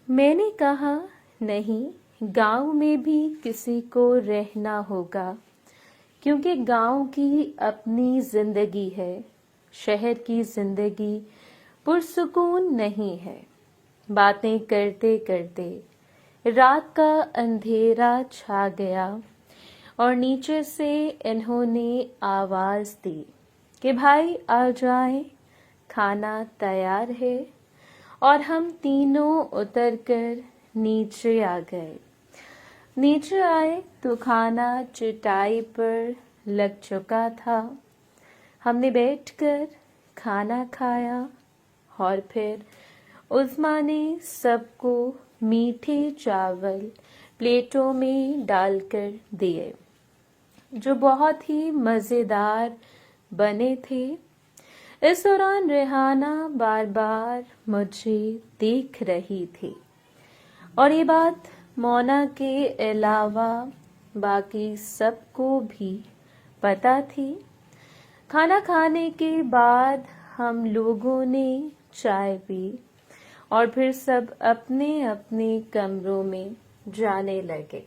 میں نے کہا نہیں، گاؤں میں بھی کسی کو رہنا ہوگا، کیونکہ گاؤں کی اپنی زندگی ہے، شہر کی زندگی پرسکون نہیں ہے۔ باتیں کرتے کرتے رات کا اندھیرا چھا گیا اور نیچے سے انہوں نے آواز دی کہ بھائی آ جائیں، کھانا تیار ہے، اور ہم تینوں اتر کر نیچے آ گئے۔ نیچے آئے تو کھانا چٹائی پر لگ چکا تھا۔ ہم نے بیٹھ کر کھانا کھایا اور پھر عظمیٰ نے سب کو میٹھے چاول پلیٹوں میں ڈال کر دیے، جو بہت ہی مزیدار بنے تھے۔ اس دوران ریحانہ بار بار مجھے دیکھ رہی تھی، اور یہ بات مونا کے علاوہ باقی سب کو بھی پتہ تھی۔ کھانا کھانے کے بعد ہم لوگوں نے چائے پی اور پھر سب اپنے اپنے کمروں میں جانے لگے۔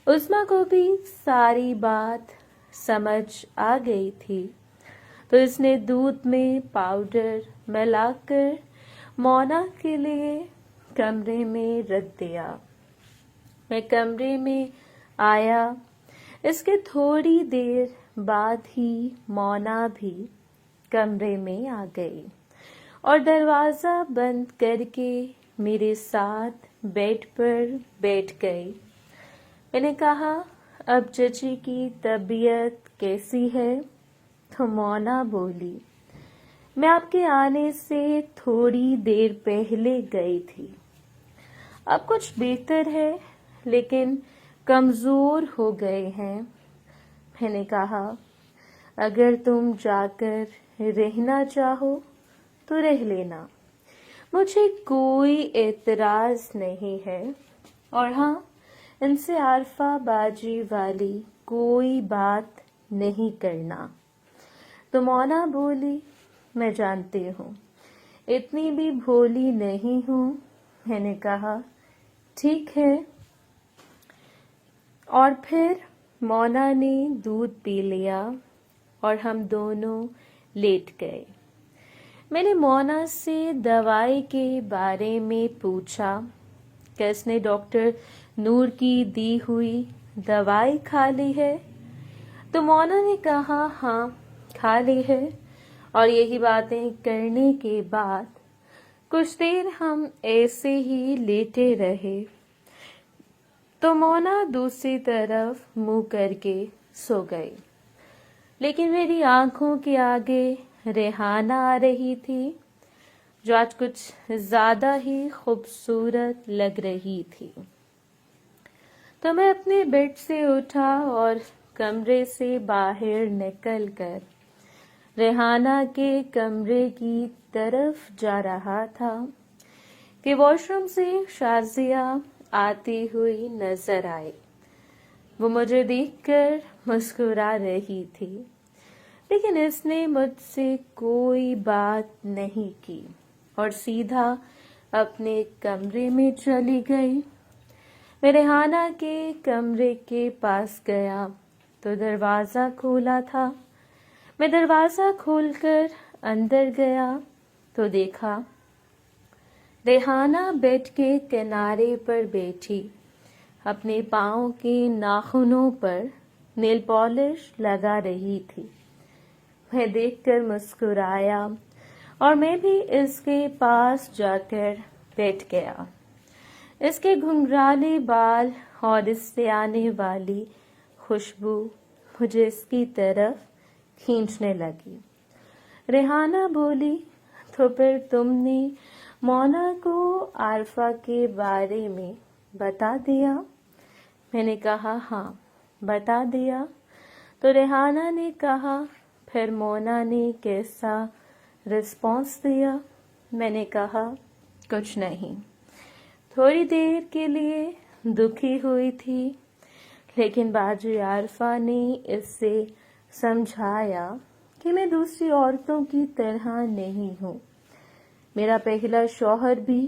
عظمیٰ کو بھی ساری بات سمجھ آ گئی تھی، تو اس نے دودھ میں پاؤڈر ملا کر مونا کے لیے کمرے میں رکھ دیا۔ میں کمرے میں آیا، اس کے تھوڑی دیر بعد ہی مونا بھی کمرے میں آ گئی اور دروازہ بند کر کے میرے ساتھ بیڈ پر بیٹھ گئی۔ میں نے کہا اب چچی کی طبیعت کیسی ہے؟ تو مونا بولی میں آپ کے آنے سے تھوڑی دیر پہلے گئی تھی، اب کچھ بہتر ہے لیکن کمزور ہو گئے ہیں۔ میں نے کہا اگر تم جا کر رہنا چاہو تو رہ لینا، مجھے کوئی اعتراض نہیں ہے، اور ہاں ان سے عارفہ باجی والی کوئی بات نہیں کرنا۔ تو مونا بولی میں جانتی ہوں، اتنی بھی بھولی نہیں ہوں۔ میں نے کہا ٹھیک ہے، اور پھر مونا نے دودھ پی لیا اور ہم دونوں لیٹ گئے۔ میں نے مونا سے دوائی کے بارے میں پوچھا کہ اس نے ڈاکٹر نور کی دی ہوئی دوائی کھا لی ہے؟ تو مونا نے کہا ہاں کھا لی ہے، اور یہی باتیں کرنے کے بعد کچھ دیر ہم ایسے ہی لیٹے رہے، تو مونا دوسری طرف منہ کر کے سو گئی، لیکن میری آنکھوں کے آگے ریحانہ آ رہی تھی، جو آج کچھ زیادہ ہی خوبصورت لگ رہی تھی۔ تو میں اپنے بیڈ سے اٹھا اور کمرے سے باہر نکل کر ریحانہ کے کمرے کی طرف جا رہا تھا کہ واش روم سے شازیہ آتی ہوئی نظر آئی۔ وہ مجھے دیکھ کر مسکرا رہی تھی، لیکن اس نے مجھ سے کوئی بات نہیں کی اور سیدھا اپنے کمرے میں چلی گئی۔ میں ریحانہ کے کمرے کے پاس گیا تو دروازہ کھولا تھا۔ میں دروازہ کھول کر اندر گیا تو دیکھا ریحانہ بیڈ کے کنارے پر بیٹھی اپنے پاؤں کے ناخنوں پر نیل پالش لگا رہی تھی۔ میں دیکھ کر مسکرایا اور میں بھی اس کے پاس جا کر بیٹھ گیا۔ اس کے گھنگھرالے بال اور اس سے آنے والی خوشبو مجھے اس کی طرف کھینچنے لگی۔ ریحانہ بولی تو پھر تم نے مونا کو عارفہ کے بارے میں بتا دیا؟ میں نے کہا ہاں بتا دیا۔ تو ریحانہ نے کہا پھر مونا نے کیسا رسپانس دیا؟ میں نے کہا کچھ نہیں، تھوڑی دیر کے لیے دکھی ہوئی تھی، لیکن باجی عارفہ نے اس سے سمجھایا کہ میں دوسری عورتوں کی طرح نہیں ہوں، میرا پہلا شوہر بھی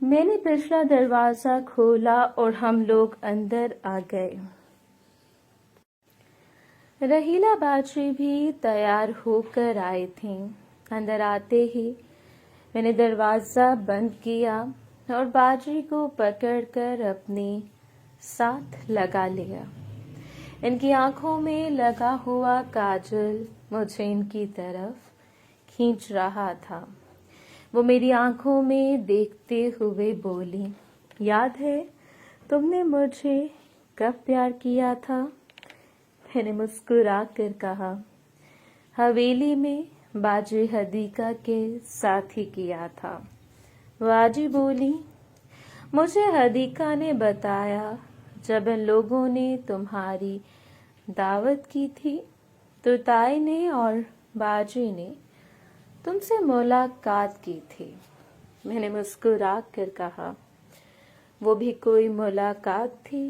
میں نے پچھلا دروازہ کھولا اور ہم لوگ اندر آ گئے۔ رحیلہ باجی بھی تیار ہو کر آئی تھیں۔ اندر آتے ہی میں نے دروازہ بند کیا اور باجی کو پکڑ کر اپنے ساتھ لگا لیا۔ ان کی آنکھوں میں لگا ہوا کاجل مجھے ان کی طرف کھینچ رہا تھا۔ وہ میری آنکھوں میں دیکھتے ہوئے بولی، یاد ہے تم نے مجھے کب پیار کیا تھا؟ میں نے مسکرا کر کہا، حویلی میں باجی حدیقہ کے ساتھ ہی کیا تھا۔ باجی بولی، مجھے حدیقہ نے بتایا جب ان لوگوں نے تمہاری دعوت کی تھی تو تائی نے اور باجی نے تم سے ملاقات کی تھی۔ میں نے مسکرا کر کہا، وہ بھی کوئی ملاقات تھی؟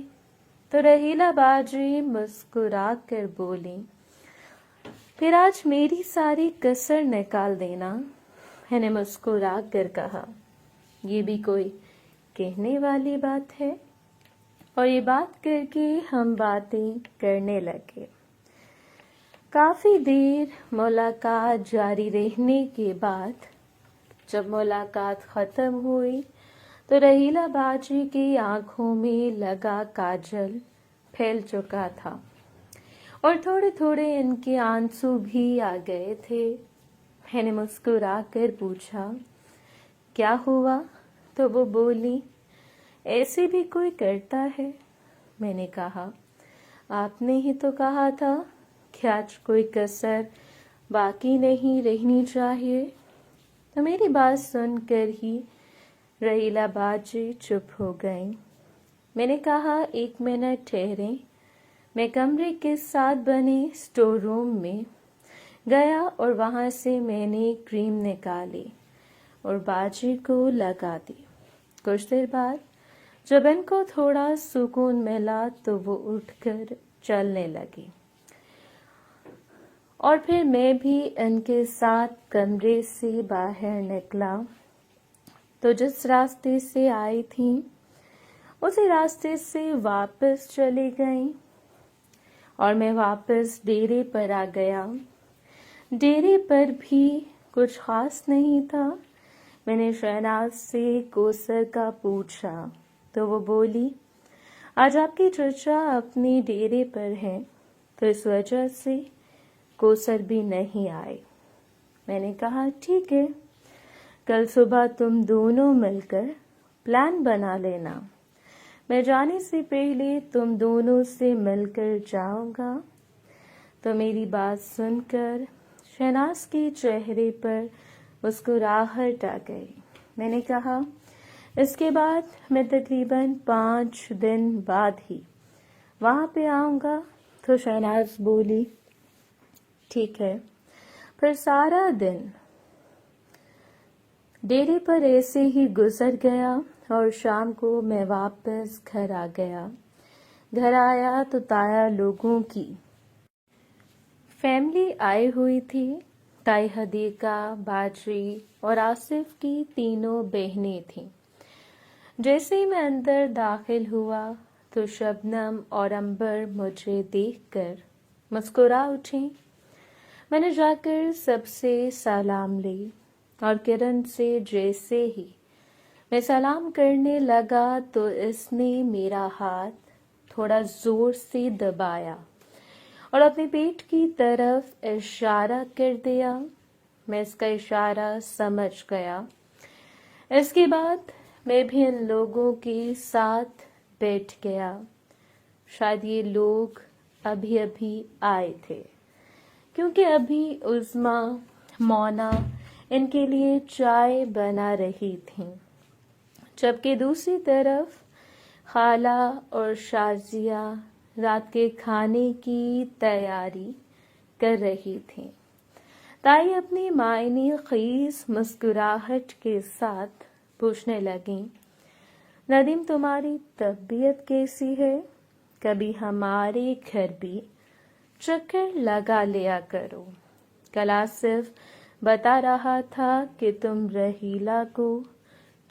تو رحیلہ باجی مسکرا کر بولی، پھر آج میری ساری کسر نکال دینا۔ میں نے مسکرا کر کہا، یہ بھی کوئی کہنے والی بات ہے؟ اور یہ بات کر کے ہم باتیں کرنے لگے۔ کافی دیر ملاقات جاری رہنے کے بعد جب ملاقات ختم ہوئی تو رحیلہ باجی کی آنکھوں میں لگا کاجل پھیل چکا تھا اور تھوڑے تھوڑے ان کے آنسو بھی آ گئے تھے۔ میں نے مسکرا کر پوچھا، کیا ہوا؟ تو وہ بولی، ایسے بھی کوئی کرتا ہے؟ میں نے کہا، آپ نے ہی تو کہا تھا کہ آج کوئی کسر باقی نہیں رہنی چاہیے۔ تو میری بات سن کر ہی رحیلہ باجی چپ ہو گئیں۔ میں نے کہا، ایک منٹ ٹھہریں۔ میں کمرے کے ساتھ بنے اسٹور روم میں گیا اور وہاں سے میں نے کریم نکالی اور باجی کو لگا دی۔ کچھ دیر بعد جب ان کو تھوڑا سکون ملا تو وہ اٹھ کر چلنے لگی اور پھر میں بھی ان کے ساتھ کمرے سے باہر نکلا تو جس راستے سے آئی تھیں اسی راستے سے واپس چلی گئیں اور میں واپس ڈیرے پر آ گیا۔ ڈیرے پر بھی کچھ خاص نہیں تھا۔ میں نے شہناز سے کوثر کا پوچھا تو وہ بولی، آج آپ کی چچا اپنے ڈیرے پر ہیں تو اس وجہ سے کوثر بھی نہیں آئے۔ میں نے کہا، ٹھیک ہے، کل صبح تم دونوں مل کر پلان بنا لینا۔ میں جانے سے پہلے تم دونوں سے مل کر جاؤں گا۔ تو میری بات سن کر شہناز کے چہرے پر مسکراہٹ آ گئی۔ میں نے کہا، اس کے بعد میں تقریباً 5 دن بعد ہی وہاں پہ آؤں گا۔ تو شہناز بولی، ٹھیک ہے۔ پھر سارا دن ڈیرے پر ایسے ہی گزر گیا اور شام کو میں واپس گھر آ گیا۔ گھر آیا تو تایا لوگوں کی فیملی آئی ہوئی تھی۔ تائی حدیقہ، باجی اور آصف کی تینوں بہنیں تھیں۔ جیسے ہی میں اندر داخل ہوا تو شبنم اور عنبر مجھے دیکھ کر مسکرا اٹھیں۔ میں نے جا کر سب سے سلام لی اور کرن سے جیسے ہی میں سلام کرنے لگا تو اس نے میرا ہاتھ تھوڑا زور سے دبایا اور اپنے پیٹ کی طرف اشارہ کر دیا۔ میں اس کا اشارہ سمجھ گیا۔ اس کے بعد میں بھی ان لوگوں کے ساتھ بیٹھ گیا۔ شاید یہ لوگ ابھی ابھی آئے تھے کیونکہ ابھی عظمیٰ، مونا ان کے لیے چائے بنا رہی تھیں، جبکہ دوسری طرف خالہ اور شازیہ رات کے کھانے کی تیاری کر رہی تھیں۔ تائی اپنی معنی خیز مسکراہٹ کے ساتھ پوچھنے لگیں، ندیم تمہاری طبیعت کیسی ہے؟ کبھی ہمارے گھر بھی چکر لگا لیا کرو۔ کل آصف بتا رہا تھا کہ تم رحیلہ کو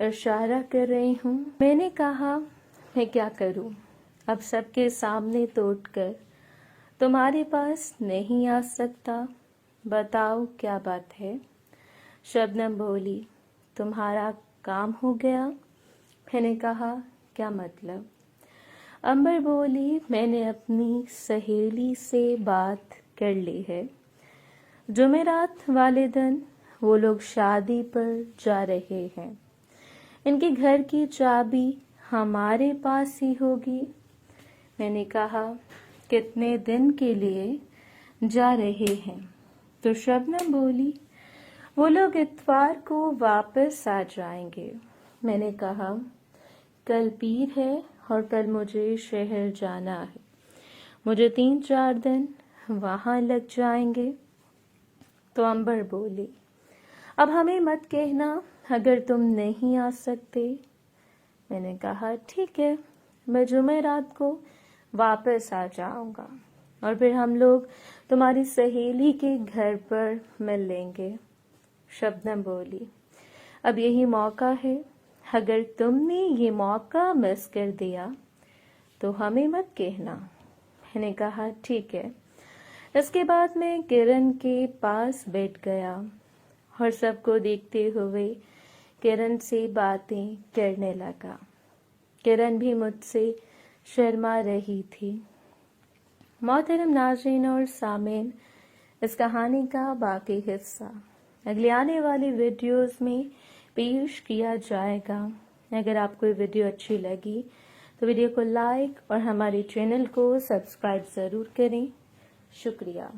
اشارہ کر رہی ہوں. میں نے کہا میں کیا کروں اب سب کے سامنے تو اٹھ کر تمہارے پاس نہیں آ سکتا. بتاؤ کیا بات ہے. شبنم بولی تمہارا کام ہو گیا. میں نے کہا کیا مطلب. امبر بولی میں نے اپنی سہیلی سے بات کر لی ہے. جمعرات والے دن وہ لوگ شادی پر جا رہے ہیں. ان کے گھر کی چابی ہمارے پاس ہی ہوگی. میں نے کہا کتنے دن کے لیے جا رہے ہیں. تو شبنم بولی وہ لوگ اتوار کو واپس آ جائیں گے. میں نے کہا کل پیر ہے اور کل مجھے شہر جانا ہے. مجھے 3-4 دن وہاں لگ جائیں گے. تو امبر بولی اب ہمیں مت کہنا اگر تم نہیں آ سکتے. میں نے کہا ٹھیک ہے میں جمعرات کو واپس آ جاؤں گا اور پھر ہم لوگ تمہاری سہیلی کے گھر پر مل لیں گے. شبنم بولی اب یہی موقع ہے. اگر تم نے یہ موقع مس کر دیا تو ہمیں مت کہنا. میں نے کہا ٹھیک ہے. اس کے بعد میں کرن کے پاس بیٹھ گیا اور سب کو دیکھتے ہوئے کرن سے باتیں کرنے لگا. کرن بھی مجھ سے شرما رہی تھی. محترم ناظرین اور سامعین، اس کہانی کا باقی حصہ اگلی آنے والی ویڈیوز میں پیش کیا جائے گا. اگر آپ کو یہ ویڈیو اچھی لگی تو ویڈیو کو لائک اور ہمارے چینل کو سبسکرائب ضرور کریں. شکریہ.